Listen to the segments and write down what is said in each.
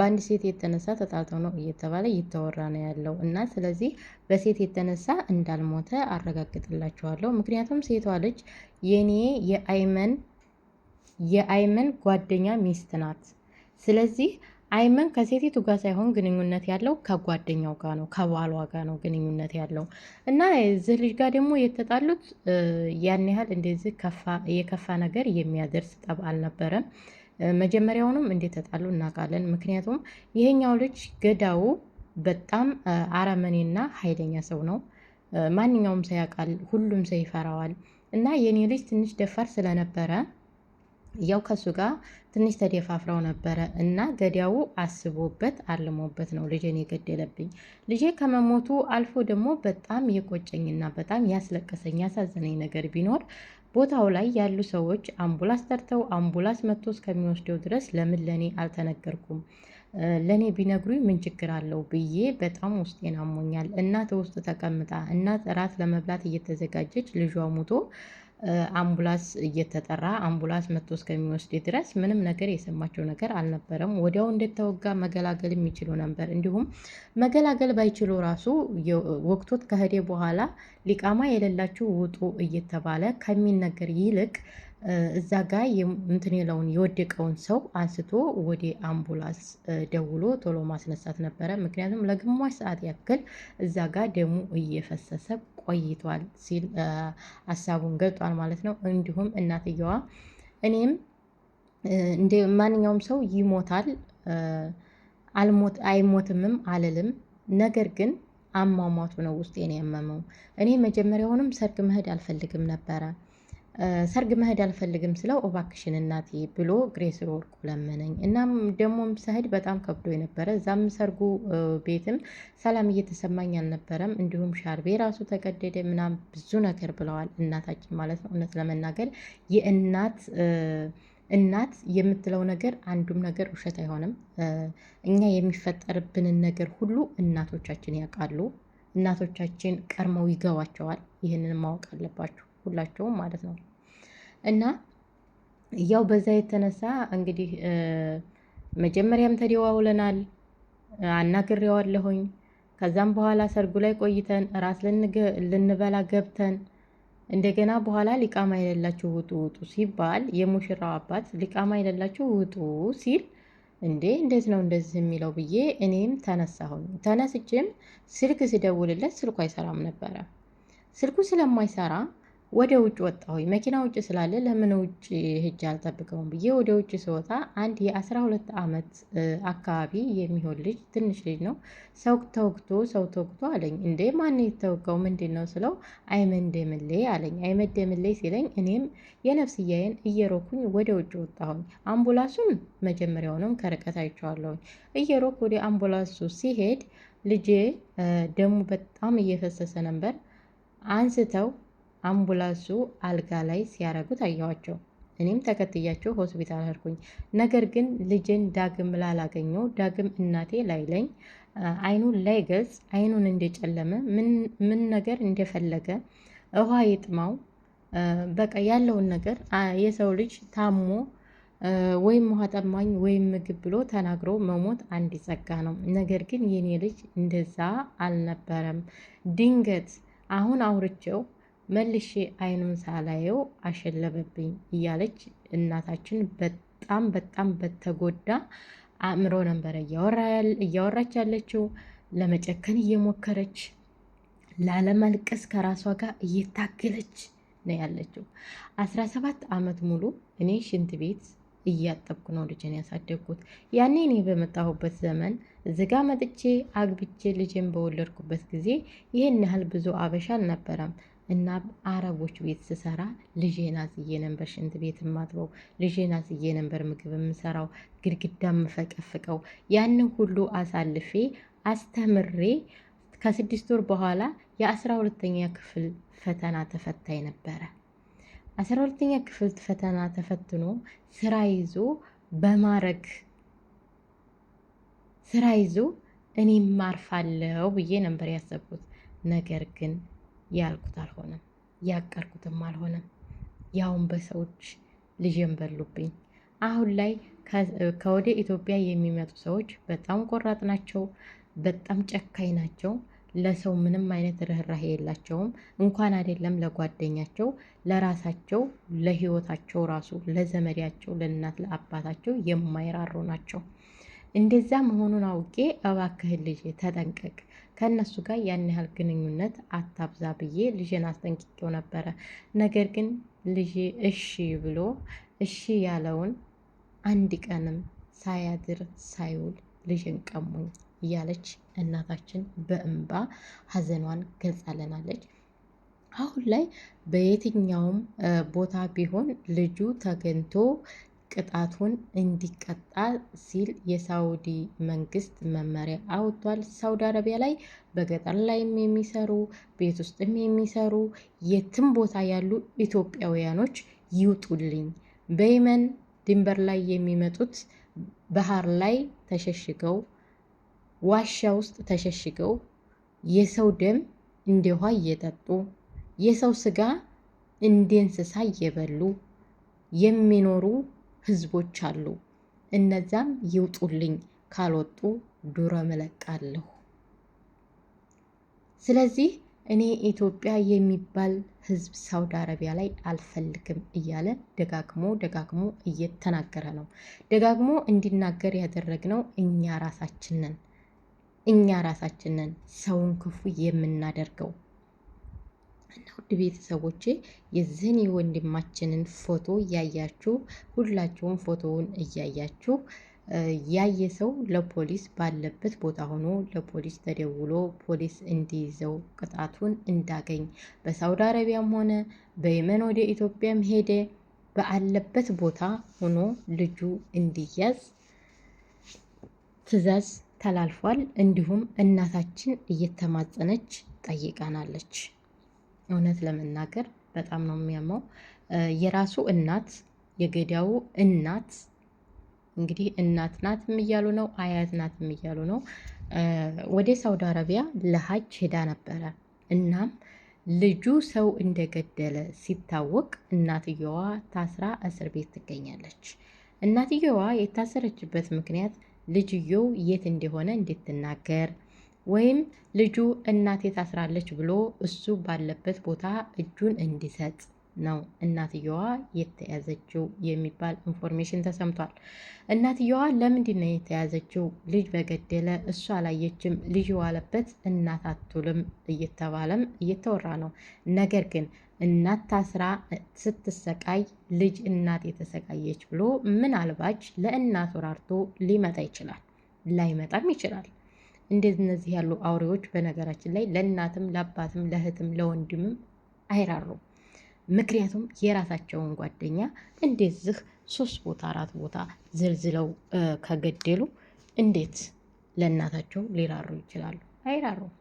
በአንድ ሴት የተነሳ ተጣልተው ነው እየተባለ እየተወራ ነው ያለው እና ስለዚህ በሴት የተነሳ እንዳልሞተ አረጋግጥላችኋለሁ። ምክንያቱም ሴቷ ልጅ የኔ የአይመን ጓደኛ ሚስት ናት። ስለዚህ አይመን ከሴቲቱ ጋር ሳይሆን ግንኙነት ያለው ከጓደኛው ጋር ነው፣ ከባሏ ጋር ነው ግንኙነት ያለው እና እዚህ ልጅ ጋር ደግሞ የተጣሉት ያን ያህል እንደዚህ የከፋ ነገር የሚያደርስ ጠብ አልነበረም። መጀመሪያውንም እንዴት ተጣሉ እናውቃለን። ምክንያቱም ይሄኛው ልጅ ገዳው በጣም አረመኔና ኃይለኛ ሰው ነው። ማንኛውም ሰው ያውቃል፣ ሁሉም ሰው ይፈራዋል። እና የኔ ልጅ ትንሽ ደፋር ስለነበረ ያው ከሱ ጋር ትንሽ ተደፋፍረው ነበረ እና ገዳው አስቦበት አልሞበት ነው ልጄን የገደለብኝ። ልጄ ከመሞቱ አልፎ ደግሞ በጣም የቆጨኝና በጣም ያስለቀሰኝ ያሳዘነኝ ነገር ቢኖር ቦታው ላይ ያሉ ሰዎች አምቡላንስ ጠርተው አምቡላንስ መጥቶ እስከሚወስደው ድረስ ለምን ለኔ አልተነገርኩም? ለኔ ቢነግሩኝ ምን ችግር አለው ብዬ በጣም ውስጤን አሞኛል። እናት ውስጥ ተቀምጣ እናት እራት ለመብላት እየተዘጋጀች ልጇ ሙቶ አምቡላንስ እየተጠራ አምቡላንስ መጥቶ እስከሚወስድ ድረስ ምንም ነገር የሰማቸው ነገር አልነበረም። ወዲያው እንደተወጋ መገላገል የሚችሉ ነበር። እንዲሁም መገላገል ባይችሉ ራሱ ወቅቶት ከሄደ በኋላ ሊቃማ የሌላችሁ ውጡ እየተባለ ከሚነገር ይልቅ እዛ ጋር እንትን የለውን የወደቀውን ሰው አንስቶ ወደ አምቡላንስ ደውሎ ቶሎ ማስነሳት ነበረ። ምክንያቱም ለግማሽ ሰዓት ያክል እዛ ጋር ደሙ እየፈሰሰ ቆይቷል ሲል ሀሳቡን ገልጧል ማለት ነው። እንዲሁም እናትየዋ እኔም እንደ ማንኛውም ሰው ይሞታል አይሞትምም አልልም፣ ነገር ግን አሟሟቱ ነው ውስጤን ያመመው። እኔ መጀመሪያውንም ሰርግ መሄድ አልፈልግም ነበረ። ሰርግ መሄድ አልፈልግም ስለው እባክሽን እናቴ ብሎ ግሬስሮ ወርቁ ለመነኝ። እናም ደግሞም ስሄድ በጣም ከብዶ የነበረ እዛም ሰርጉ ቤትም ሰላም እየተሰማኝ አልነበረም። እንዲሁም ሻርቤ ራሱ ተቀደደ ምናም ብዙ ነገር ብለዋል እናታችን ማለት ነው። እውነት ለመናገር እናት የምትለው ነገር አንዱም ነገር ውሸት አይሆንም። እኛ የሚፈጠርብንን ነገር ሁሉ እናቶቻችን ያውቃሉ። እናቶቻችን ቀድመው ይገባቸዋል። ይህንን ማወቅ አለባችሁ ሁላቸውም ማለት ነው። እና ያው በዛ የተነሳ እንግዲህ መጀመሪያም ተደዋውለናል፣ አናግሬዋለሁኝ። ከዛም በኋላ ሰርጉ ላይ ቆይተን ራስ ልንበላ ገብተን እንደገና በኋላ ሊቃማ የሌላችሁ ውጡ ውጡ ሲባል የሙሽራው አባት ሊቃማ የሌላችሁ ውጡ ሲል እንዴ እንዴት ነው እንደዚህ የሚለው ብዬ እኔም ተነሳሁኝ። ተነስቼም ስልክ ሲደውልለት ስልኩ አይሰራም ነበረ። ስልኩ ስለማይሰራ ወደ ውጭ ወጣሁኝ። መኪና ውጭ ስላለ ለምን ውጭ ሂጅ አልጠብቀውም ብዬ ወደ ውጭ ስወጣ አንድ የ12 ዓመት አካባቢ የሚሆን ልጅ ትንሽ ልጅ ነው። ሰው ተወግቶ አለኝ። እንዴ ማን የተወጋው ምንድን ነው ስለው አይመንደምሌ አለኝ። አይመንደምሌ ሲለኝ እኔም የነፍስያዬን እየሮኩኝ ወደ ውጭ ወጣሁኝ። አምቡላንሱን መጀመሪያውንም ከርቀት አይቼዋለሁኝ። እየሮኩ ወደ አምቡላንሱ ሲሄድ ልጄ ደሙ በጣም እየፈሰሰ ነበር። አንስተው አምቡላንሱ አልጋ ላይ ሲያረጉት አየኋቸው። እኔም ተከትያቸው ሆስፒታል ሄድኩኝ። ነገር ግን ልጄን ዳግም ላላገኘው ዳግም እናቴ ላይለኝ አይኑን ላይ ገልጽ አይኑን እንደጨለመ ምን ነገር እንደፈለገ ውሃ ይጥማው በቃ ያለውን ነገር የሰው ልጅ ታሞ ወይም ውሃ ጠማኝ ወይም ምግብ ብሎ ተናግሮ መሞት አንድ ጸጋ ነው። ነገር ግን የኔ ልጅ እንደዛ አልነበረም። ድንገት አሁን አውርቼው መልሼ አይኑን ሳላየው አሸለበብኝ እያለች እናታችን በጣም በተጎዳ አእምሮ ነበረ እያወራች ያለችው። ለመጨከን እየሞከረች ላለመልቀስ ከራሷ ጋር እየታገለች ነው ያለችው። 17 ዓመት ሙሉ እኔ ሽንት ቤት እያጠብኩ ነው ልጅን ያሳደግኩት። ያኔ እኔ በመጣሁበት ዘመን ዝጋ መጥቼ አግብቼ ልጅን በወለድኩበት ጊዜ ይህን ያህል ብዙ አበሻ አልነበረም። እና አረቦች ቤት ስሰራ ልጄን አዝዬ ነበር ሽንት ቤት የማጥበው፣ ልጄን አዝዬ ነበር ምግብ የምሰራው፣ ግድግዳ የምፈቀፍቀው። ያንን ሁሉ አሳልፌ አስተምሬ ከ6 ወር በኋላ የ12ኛ ክፍል ፈተና ተፈታኝ ነበረ። 12ኛ ክፍል ፈተና ተፈትኖ ስራ ይዞ በማረግ ስራ ይዞ እኔም ማርፋለሁ ብዬ ነበር ያሰብኩት። ነገር ግን ያልኩት አልሆነም፣ ያቀርኩትም አልሆነም። ያውን በሰዎች ልጄን በሉብኝ። አሁን ላይ ከወደ ኢትዮጵያ የሚመጡ ሰዎች በጣም ቆራጥ ናቸው፣ በጣም ጨካኝ ናቸው። ለሰው ምንም አይነት ርኅራሄ የላቸውም። እንኳን አይደለም ለጓደኛቸው፣ ለራሳቸው ለህይወታቸው ራሱ ለዘመዳቸው፣ ለእናት ለአባታቸው የማይራሩ ናቸው። እንደዛ መሆኑን አውቄ እባክህን ልጄ ተጠንቀቅ፣ ከእነሱ ጋር ያን ያህል ግንኙነት አታብዛ ብዬ ልጄን አስጠንቅቄው ነበረ። ነገር ግን ልጄ እሺ ብሎ እሺ ያለውን አንድ ቀንም ሳያድር ሳይውል ልጄን ቀሙኝ እያለች እናታችን በእንባ ሀዘኗን ገልጻለናለች። አሁን ላይ በየትኛውም ቦታ ቢሆን ልጁ ተገኝቶ ቅጣቱን እንዲቀጣ ሲል የሳውዲ መንግስት መመሪያ አውጥቷል። ሳውዲ አረቢያ ላይ በገጠር ላይም የሚሰሩ ቤት ውስጥም የሚሰሩ የትም ቦታ ያሉ ኢትዮጵያውያኖች ይውጡልኝ። በየመን ድንበር ላይ የሚመጡት ባህር ላይ ተሸሽገው ዋሻ ውስጥ ተሸሽገው የሰው ደም እንደ ውሃ እየጠጡ የሰው ስጋ እንደ እንስሳ እየበሉ የሚኖሩ ህዝቦች አሉ። እነዛም ይውጡልኝ፣ ካልወጡ ዱረ እለቃለሁ። ስለዚህ እኔ ኢትዮጵያ የሚባል ህዝብ ሳውዲ አረቢያ ላይ አልፈልግም እያለ ደጋግሞ እየተናገረ ነው። ደጋግሞ እንዲናገር ያደረግነው እኛ ራሳችንን ሰውን ክፉ የምናደርገው እና ውድ ቤተሰቦቼ የዚህን የወንድማችንን ፎቶ እያያችሁ ሁላችሁም ፎቶውን እያያችሁ ያየ ሰው ለፖሊስ ባለበት ቦታ ሆኖ ለፖሊስ ተደውሎ ፖሊስ እንዲይዘው ቅጣቱን እንዳገኝ በሳውዲ አረቢያም ሆነ በየመን ወደ ኢትዮጵያም ሄደ ባለበት ቦታ ሆኖ ልጁ እንዲያዝ ትዕዛዝ ተላልፏል። እንዲሁም እናታችን እየተማጸነች ጠይቃናለች። እውነት ለመናገር በጣም ነው የሚያመው። የራሱ እናት የገዳዩ እናት እንግዲህ እናት ናትም እያሉ ነው፣ አያት ናትም እያሉ ነው። ወደ ሳውዲ አረቢያ ለሀጅ ሄዳ ነበረ። እናም ልጁ ሰው እንደገደለ ሲታወቅ እናትየዋ ታስራ እስር ቤት ትገኛለች። እናትየዋ የታሰረችበት ምክንያት ልጅየው የት እንደሆነ እንድትናገር ወይም ልጁ እናቴ ታስራለች ብሎ እሱ ባለበት ቦታ እጁን እንዲሰጥ ነው እናትየዋ የተያዘችው የሚባል ኢንፎርሜሽን ተሰምቷል። እናትየዋ ለምንድን ነው የተያዘችው? ልጅ በገደለ እሱ አላየችም፣ ልጅ ዋለበት እናት አትውልም እየተባለም እየተወራ ነው። ነገር ግን እናት ታስራ ስትሰቃይ ልጅ እናት የተሰቃየች ብሎ ምናልባች ለእናቱ ራርቶ ሊመጣ ይችላል፣ ላይመጣም ይችላል። እንደነዚህ ያሉ አውሬዎች በነገራችን ላይ ለእናትም ለአባትም ለእህትም ለወንድምም አይራሩም። ምክንያቱም የራሳቸውን ጓደኛ እንደዚህ 3 ቦታ 4 ቦታ ዝልዝለው ከገደሉ እንዴት ለእናታቸው ሊራሩ ይችላሉ? አይራሩም።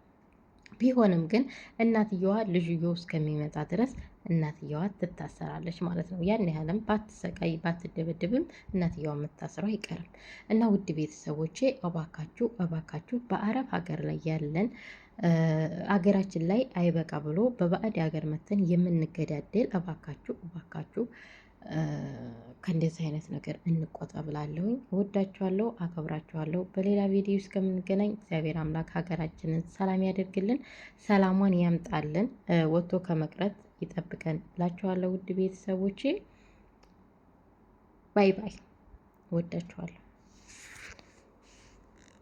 ቢሆንም ግን እናትየዋ ልጅየው እስከሚመጣ ድረስ እናትየዋ ትታሰራለች ማለት ነው። ያን ያህልም ባትሰቃይ ባትደበድብም እናትየዋ የምታስረው አይቀርም። እና ውድ ቤተሰቦቼ እባካችሁ በአረብ ሀገር ላይ ያለን አገራችን ላይ አይበቃ ብሎ በባዕድ ሀገር መተን የምንገዳደል እባካችሁ ከእንደዚህ አይነት ነገር እንቆጠብ እላለሁኝ። እወዳችኋለሁ፣ አከብራችኋለሁ። በሌላ ቪዲዮ እስከምንገናኝ እግዚአብሔር አምላክ ሀገራችንን ሰላም ያደርግልን፣ ሰላሟን ያምጣልን፣ ወጥቶ ከመቅረት ይጠብቀን እላችኋለሁ። ውድ ቤተሰቦቼ ባይ ባይ። እወዳችኋለሁ።